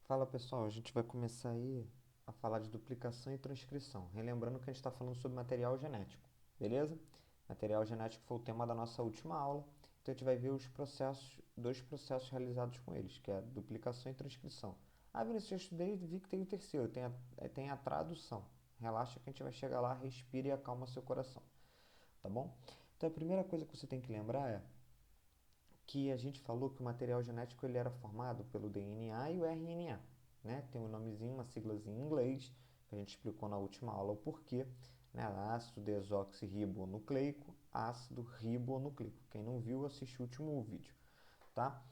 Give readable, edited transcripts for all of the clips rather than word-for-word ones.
Fala pessoal, a gente vai começar aí a falar de duplicação e transcrição, relembrando que a gente está falando sobre material genético, beleza? Material genético foi o tema da nossa última aula, então a gente vai ver os processos, dois processos realizados com eles, que é a duplicação e transcrição. Ah, Vinícius, já estudei e vi que tem o terceiro, tem a tradução. Relaxa que a gente vai chegar lá, respire e acalma seu coração, tá bom? Então a primeira coisa que você tem que lembrar é que a gente falou que o material genético ele era formado pelo DNA e o RNA, né? Tem um nomezinho, uma siglazinha em inglês, que a gente explicou na última aula o porquê, né? Ácido desoxirribonucleico, ácido ribonucleico. Quem não viu, assiste o último vídeo, tá?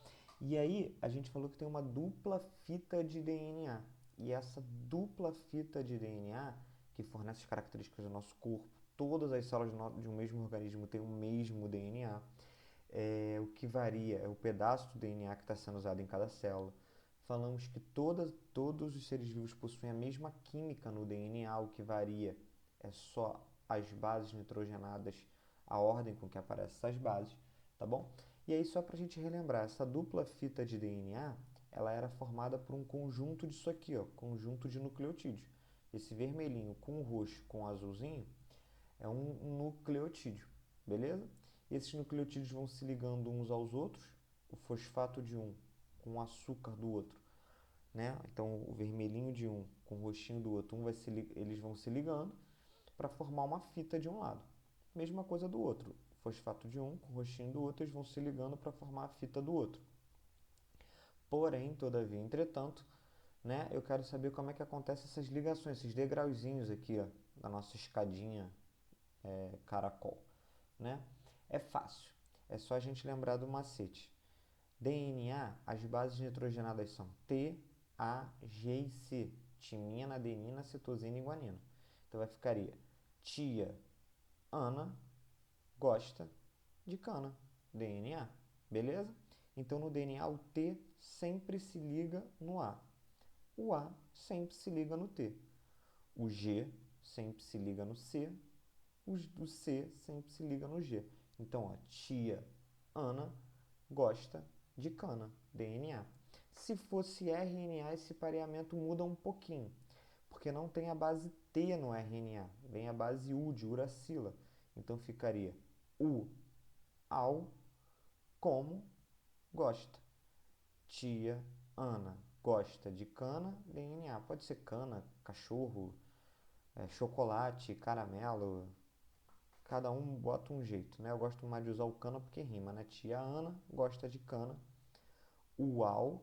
E aí, a gente falou que tem uma dupla fita de DNA. E essa dupla fita de DNA, que fornece as características do nosso corpo, todas as células de um mesmo organismo têm o mesmo DNA. O que varia é o pedaço do DNA que está sendo usado em cada célula. Falamos que todos os seres vivos possuem a mesma química no DNA, o que varia é só as bases nitrogenadas, a ordem com que aparecem essas bases, tá bom? E aí só para a gente relembrar, essa dupla fita de DNA, ela era formada por um conjunto disso aqui, ó, conjunto de nucleotídeos. Esse vermelhinho com o roxo com o azulzinho é um nucleotídeo, beleza? Esses nucleotídeos vão se ligando uns aos outros, o fosfato de um com o açúcar do outro, né? Então o vermelhinho de um com o roxinho do outro, eles vão se ligando para formar uma fita de um lado. Mesma coisa do outro, fosfato de um com o roxinho do outro, eles vão se ligando para formar a fita do outro. Porém, todavia, entretanto, né, eu quero saber como é que acontecem essas ligações, esses degrauzinhos aqui, ó, da nossa escadinha caracol, né? É fácil, é só a gente lembrar do macete. DNA, as bases nitrogenadas são T, A, G e C. Timina, adenina, citosina e guanina. Então vai ficaria tia Ana gosta de cana. DNA, beleza? Então no DNA o T sempre se liga no A. O A sempre se liga no T. O G sempre se liga no C. O C sempre se liga no G. Então, ó, tia Ana gosta de cana, DNA. Se fosse RNA, esse pareamento muda um pouquinho, porque não tem a base T no RNA, vem a base U de uracila. Então ficaria U ao como gosta. Tia Ana gosta de cana, DNA. Pode ser cana, cachorro, chocolate, caramelo, cada um bota um jeito, né? Eu gosto mais de usar o cana porque rima, né? Tia Ana gosta de cana, uau,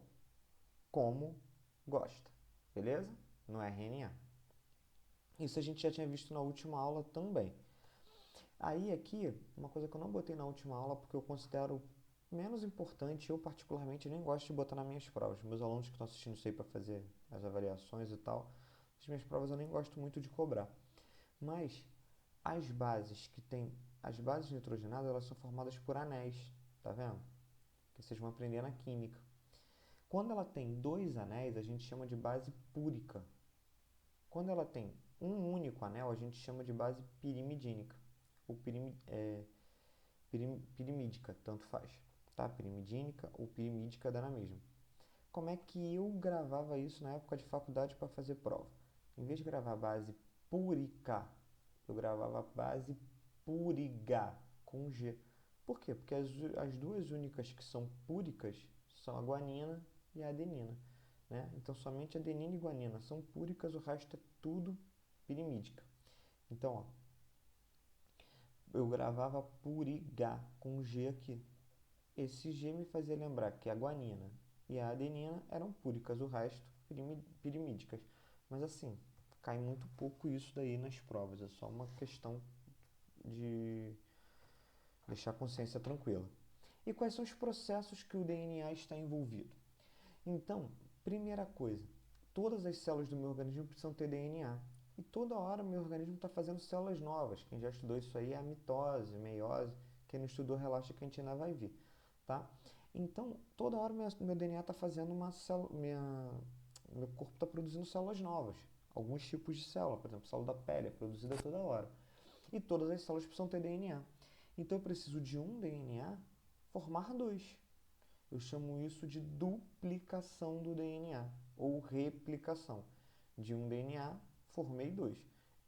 como gosta, beleza? No RNA. Isso a gente já tinha visto na última aula também. Aí aqui, uma coisa que eu não botei na última aula porque eu considero menos importante, eu particularmente nem gosto de botar nas minhas provas. Meus alunos que estão assistindo isso aí para fazer as avaliações e tal, as minhas provas eu nem gosto muito de cobrar. Mas as bases que tem, as bases nitrogenadas, elas são formadas por anéis, tá vendo? Que vocês vão aprender na química. Quando ela tem dois anéis, a gente chama de base púrica. Quando ela tem um único anel, a gente chama de base pirimidínica. Ou pirimídica, tanto faz. Tá? Pirimidínica ou pirimídica dá na mesma. Como é que eu gravava isso na época de faculdade para fazer prova? Em vez de gravar base púrica, eu gravava base púriga com G. Por quê? Porque as duas únicas que são púricas são a guanina e a adenina. Né? Então somente adenina e guanina são púricas, o resto é tudo pirimídica. Então, ó, eu gravava puriga com G aqui. Esse G me fazia lembrar que a guanina e a adenina eram púricas, o resto pirimídicas. Mas assim, cai muito pouco isso daí nas provas, é só uma questão de deixar a consciência tranquila. E quais são os processos que o DNA está envolvido? Então, primeira coisa, todas as células do meu organismo precisam ter DNA. E toda hora o meu organismo está fazendo células novas. Quem já estudou isso aí é a mitose, meiose. Quem não estudou, relaxa que a gente ainda vai ver. Tá? Então, toda hora meu DNA está fazendo uma célula, meu corpo está produzindo células novas. Alguns tipos de célula, por exemplo, célula da pele é produzida toda hora. E todas as células precisam ter DNA. Então, eu preciso de um DNA formar dois. Eu chamo isso de duplicação do DNA. ou replicação. De um DNA, formei dois.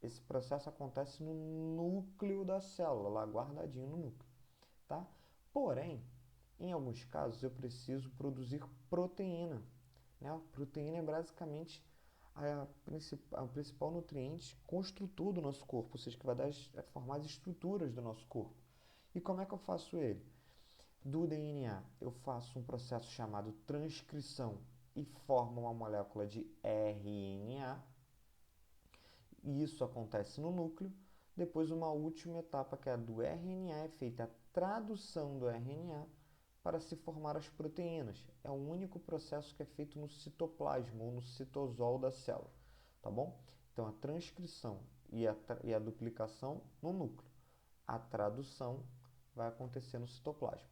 Esse processo acontece no núcleo da célula, lá guardadinho no núcleo, tá? Porém, em alguns casos eu preciso produzir proteína, né? A proteína é basicamente o principal nutriente construtor do nosso corpo, ou seja, que vai formar as estruturas do nosso corpo. E como é que eu faço ele? Do DNA, eu faço um processo chamado transcrição e formo uma molécula de RNA, e isso acontece no núcleo. Depois, uma última etapa, que é a do RNA, é feita a tradução do RNA para se formar as proteínas. É o único processo que é feito no citoplasma ou no citosol da célula, tá bom? Então, a transcrição e a duplicação no núcleo. A tradução vai acontecer no citoplasma.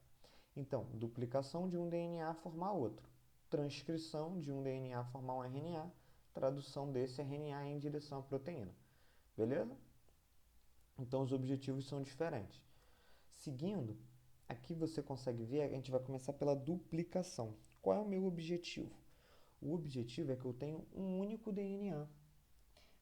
Então, duplicação de um DNA formar outro. Transcrição de um DNA formar um RNA. Tradução desse RNA em direção à proteína. Beleza? Então, os objetivos são diferentes. Seguindo, aqui você consegue ver, a gente vai começar pela duplicação. Qual é o meu objetivo? O objetivo é que eu tenho um único DNA,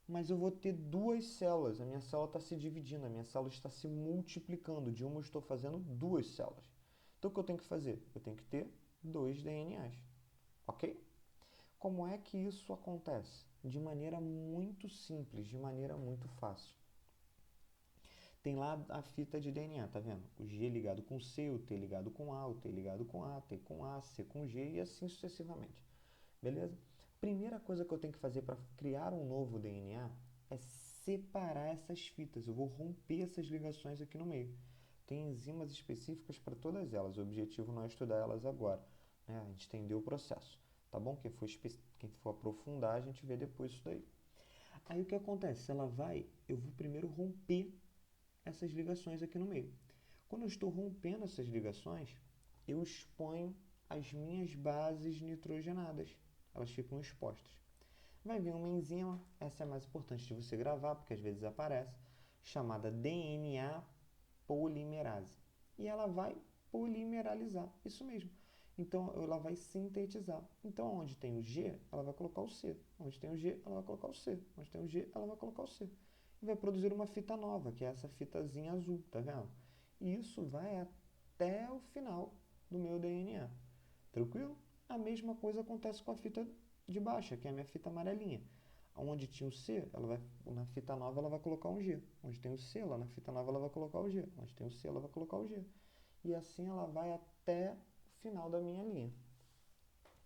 mas eu vou ter duas células. A minha célula está se dividindo, a minha célula está se multiplicando. De uma eu estou fazendo duas células. Então, o que eu tenho que fazer? Eu tenho que ter dois DNAs, ok? Como é que isso acontece? De maneira muito simples, de maneira muito fácil. Tem lá a fita de DNA, tá vendo? O G ligado com C, o T ligado com A, o T ligado com A, T com A, C com G e assim sucessivamente. Beleza? Primeira coisa que eu tenho que fazer para criar um novo DNA é separar essas fitas. Eu vou romper essas ligações aqui no meio. Tem enzimas específicas para todas elas. O objetivo não é estudar elas agora, né? A gente entendeu o processo, tá bom? Quem for aprofundar, a gente vê depois isso daí. Aí o que acontece? Eu vou primeiro romper essas ligações aqui no meio. Quando eu estou rompendo essas ligações, eu exponho as minhas bases nitrogenadas. Elas ficam expostas. Vai vir uma enzima, essa é a mais importante de você gravar, porque às vezes aparece, chamada DNA polimerase. E ela vai polimeralizar, isso mesmo. Então, ela vai sintetizar. Então, onde tem o G, ela vai colocar o C. Onde tem o G, ela vai colocar o C. Onde tem o G, ela vai colocar o C. E vai produzir uma fita nova, que é essa fitazinha azul, tá vendo? E isso vai até o final do meu DNA. Tranquilo? A mesma coisa acontece com a fita de baixa, que é a minha fita amarelinha. Onde tinha o C, na fita nova ela vai colocar um G. Onde tem o C, lá na fita nova ela vai colocar o G. Onde tem o C, ela vai colocar o G. E assim ela vai até o final da minha linha.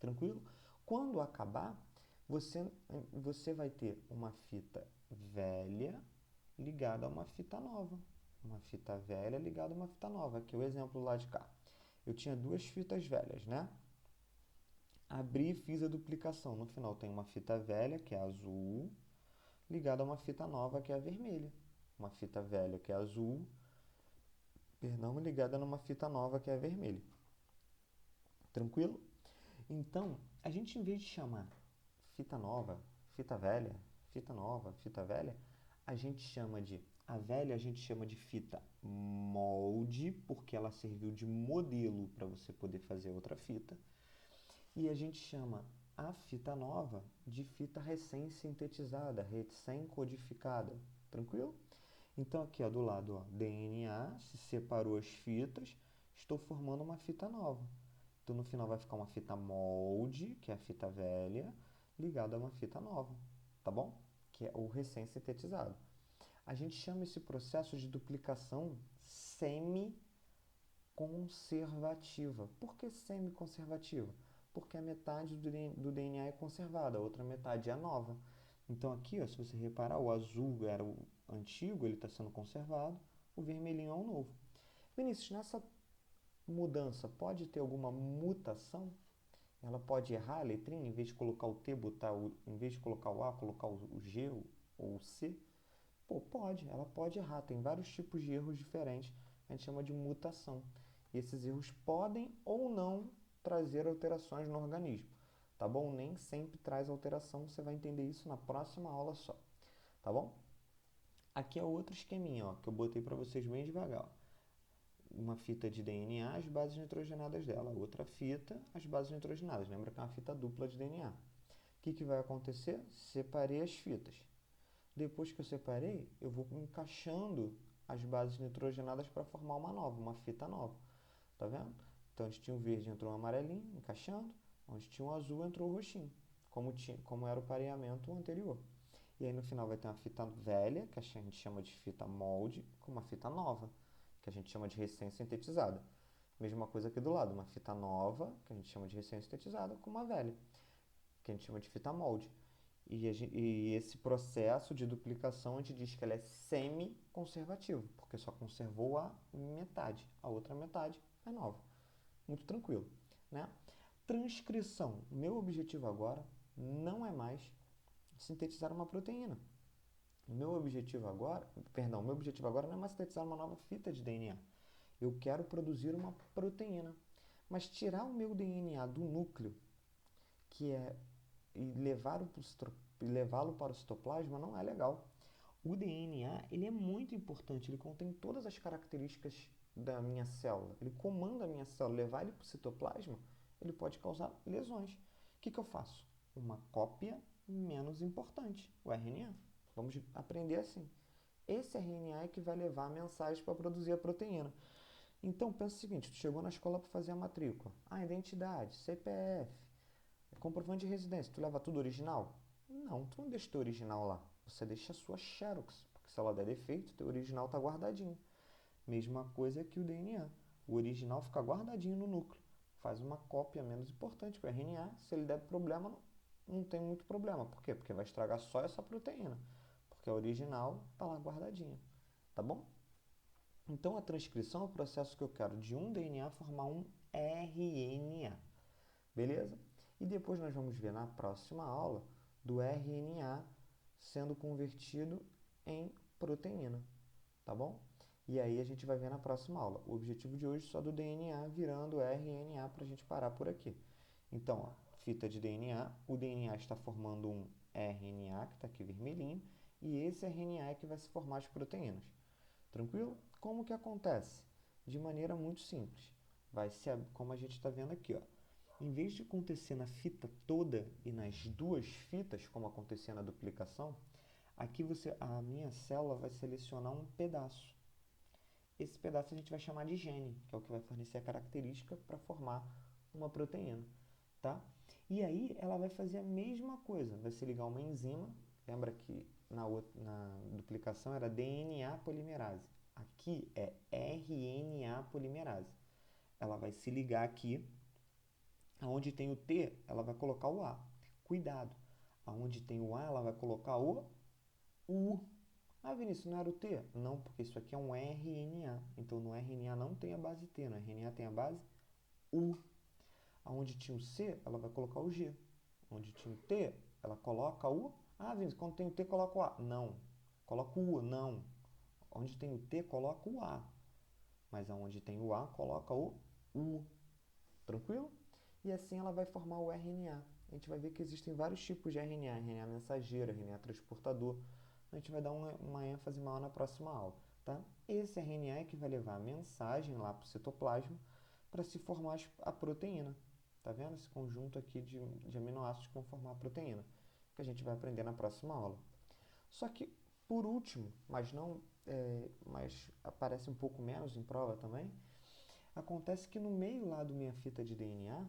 Tranquilo? Quando acabar, você vai ter uma fita velha ligada a uma fita nova. Uma fita velha ligada a uma fita nova. Aqui é o exemplo lá de cá. Eu tinha duas fitas velhas, né? Abri e fiz a duplicação. No final tem uma fita velha, que é azul, ligada a uma fita nova, que é a vermelha. Uma fita velha, que é azul, perdão, ligada numa fita nova, que é a vermelha. Tranquilo? Então, a gente, em vez de chamar fita nova, fita velha, fita nova, fita velha, a velha a gente chama de fita molde, porque ela serviu de modelo para você poder fazer outra fita. E a gente chama a fita nova de fita recém-sintetizada, recém-codificada. Tranquilo? Então aqui ó, do lado, ó, DNA, se separou as fitas, estou formando uma fita nova. Então no final vai ficar uma fita molde, que é a fita velha, ligada a uma fita nova, tá bom? Que é o recém-sintetizado. A gente chama esse processo de duplicação semi-conservativa. Por que semi-conservativa? Porque a metade do DNA é conservada, a outra metade é nova. Então aqui, ó, se você reparar, o azul era o antigo, ele está sendo conservado, o vermelhinho é o novo. Vinícius, nessa mudança pode ter alguma mutação? Ela pode errar a letrinha, em vez de colocar o T, em vez de colocar o A, colocar o G ou o C? Pô, pode, ela pode errar, tem vários tipos de erros diferentes, a gente chama de mutação. E esses erros podem ou não trazer alterações no organismo, tá bom? Nem sempre traz alteração, você vai entender isso na próxima aula só, tá bom? Aqui é outro esqueminha, ó, que eu botei para vocês bem devagar, ó. Uma fita de DNA, as bases nitrogenadas dela, outra fita, as bases nitrogenadas. Lembra que é uma fita dupla de DNA. O que vai acontecer? Separei as fitas. Depois que eu separei, eu vou encaixando as bases nitrogenadas para formar uma nova, uma fita nova. Tá vendo? Então, onde tinha o verde, entrou o amarelinho, encaixando. Onde tinha o azul, entrou o roxinho, como era o pareamento anterior. E aí, no final, vai ter uma fita velha, que a gente chama de fita molde, com uma fita nova, que a gente chama de recém-sintetizada. Mesma coisa aqui do lado, uma fita nova, que a gente chama de recém-sintetizada, com uma velha, que a gente chama de fita molde. E esse processo de duplicação, a gente diz que ela é semi-conservativo, porque só conservou a metade, a outra metade é nova. Muito tranquilo, né? Transcrição. Meu objetivo agora não é mais sintetizar uma proteína. Meu objetivo agora não é mais sintetizar uma nova fita de DNA. Eu quero produzir uma proteína. Mas tirar o meu DNA do núcleo, que é e levá-lo para o citoplasma, não é legal. O DNA, ele é muito importante, ele contém todas as características da minha célula, ele comanda a minha célula. Levar ele para o citoplasma, ele pode causar lesões. O que eu faço? Uma cópia menos importante, o RNA. Vamos aprender assim. Esse RNA é que vai levar a mensagem para produzir a proteína. Então, pensa o seguinte, tu chegou na escola para fazer a matrícula. Identidade, CPF, comprovante de residência, tu leva tudo original? Não, tu não deixa teu original lá. Você deixa a sua xerox, porque se ela der defeito, teu original está guardadinho. Mesma coisa que o DNA. O original fica guardadinho no núcleo. Faz uma cópia menos importante com o RNA. Se ele der problema, não tem muito problema. Por quê? Porque vai estragar só essa proteína. Porque a original está lá guardadinha. Tá bom? Então, a transcrição é o processo que eu quero de um DNA formar um RNA. Beleza? E depois nós vamos ver na próxima aula do RNA sendo convertido em proteína. Tá bom? E aí a gente vai ver na próxima aula. O objetivo de hoje é só do DNA virando RNA para a gente parar por aqui. Então, ó, fita de DNA, o DNA está formando um RNA, que está aqui vermelhinho, e esse RNA é que vai se formar as proteínas. Tranquilo? Como que acontece? De maneira muito simples. Vai ser como a gente está vendo aqui, ó. Em vez de acontecer na fita toda e nas duas fitas, como acontecia na duplicação, aqui a minha célula vai selecionar um pedaço. Esse pedaço a gente vai chamar de gene, que é o que vai fornecer a característica para formar uma proteína, tá? E aí ela vai fazer a mesma coisa, vai se ligar uma enzima, lembra que na duplicação era DNA polimerase, aqui é RNA polimerase. Ela vai se ligar aqui, aonde tem o T, ela vai colocar o A. Cuidado, aonde tem o A, ela vai colocar o U. Vinícius, não era o T? Não, porque isso aqui é um RNA. Então, no RNA não tem a base T, no RNA tem a base U. Onde tinha o C, ela vai colocar o G. Onde tinha o T, ela coloca o... Vinícius, quando tem o T, coloca o A. Não. Coloca o U, não. Onde tem o T, coloca o A. Mas aonde tem o A, coloca o U. Tranquilo? E assim ela vai formar o RNA. A gente vai ver que existem vários tipos de RNA. RNA mensageiro, RNA transportador. A gente vai dar uma ênfase maior na próxima aula, tá? Esse RNA é que vai levar a mensagem lá para o citoplasma para se formar a proteína. Tá vendo esse conjunto aqui de aminoácidos que vão formar a proteína, que a gente vai aprender na próxima aula. Só que, por último, mas aparece um pouco menos em prova também, acontece que no meio lá do minha fita de DNA,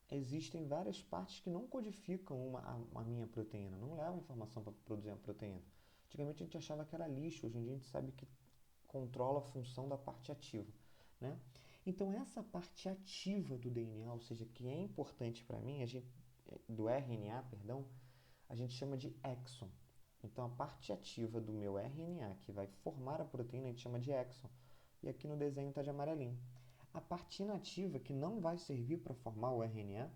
existem várias partes que não codificam a minha proteína, não levam informação para produzir a proteína. Antigamente a gente achava que era lixo, hoje em dia a gente sabe que controla a função da parte ativa, né? Então essa parte ativa do DNA, ou seja, que é importante para mim, do RNA, perdão, a gente chama de exon. Então a parte ativa do meu RNA, que vai formar a proteína, a gente chama de exon. E aqui no desenho está de amarelinho. A parte inativa, que não vai servir para formar o RNA,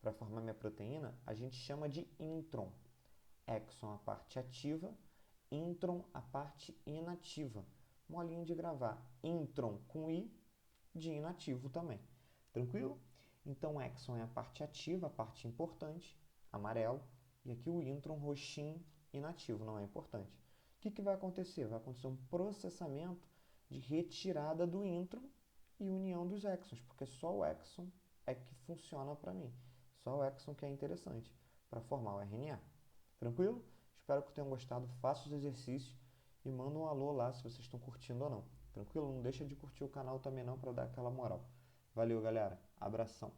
para formar minha proteína, a gente chama de intron. Exon a parte ativa, intron a parte inativa. Molinho de gravar. Intron com I, de inativo também. Tranquilo? Então, exon é a parte ativa, a parte importante, amarelo. E aqui o intron roxinho, inativo, não é importante. O que vai acontecer? Vai acontecer um processamento de retirada do intron e união dos exons, porque só o exon é que funciona para mim. Só o exon que é interessante para formar o RNA. Tranquilo? Espero que tenham gostado. Faça os exercícios e manda um alô lá se vocês estão curtindo ou não. Tranquilo? Não deixa de curtir o canal também não para dar aquela moral. Valeu, galera. Abração.